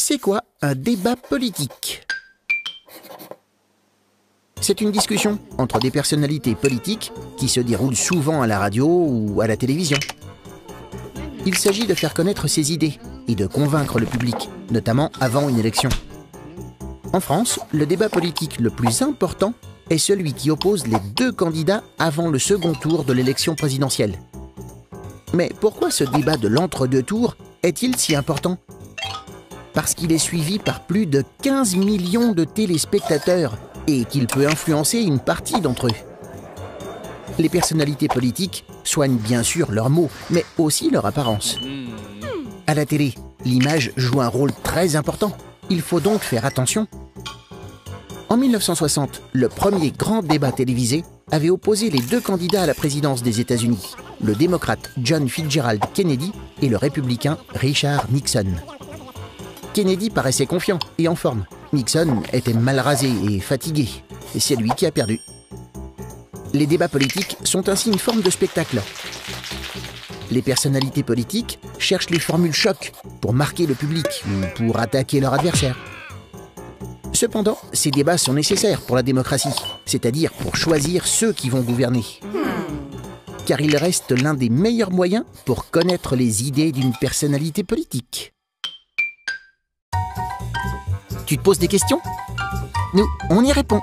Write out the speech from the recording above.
C'est quoi un débat politique? C'est une discussion entre des personnalités politiques qui se déroule souvent à la radio ou à la télévision. Il s'agit de faire connaître ses idées et de convaincre le public, notamment avant une élection. En France, le débat politique le plus important est celui qui oppose les deux candidats avant le second tour de l'élection présidentielle. Mais pourquoi ce débat de l'entre-deux tours est-il si important? Parce qu'il est suivi par plus de 15 millions de téléspectateurs et qu'il peut influencer une partie d'entre eux. Les personnalités politiques soignent bien sûr leurs mots, mais aussi leur apparence. À la télé, l'image joue un rôle très important. Il faut donc faire attention. En 1960, le premier grand débat télévisé avait opposé les deux candidats à la présidence des États-Unis, le démocrate John Fitzgerald Kennedy et le républicain Richard Nixon. Kennedy paraissait confiant et en forme. Nixon était mal rasé et fatigué. Et c'est lui qui a perdu. Les débats politiques sont ainsi une forme de spectacle. Les personnalités politiques cherchent les formules choc pour marquer le public ou pour attaquer leur adversaire. Cependant, ces débats sont nécessaires pour la démocratie, c'est-à-dire pour choisir ceux qui vont gouverner. Car il reste l'un des meilleurs moyens pour connaître les idées d'une personnalité politique. Tu te poses des questions? Nous, on y répond.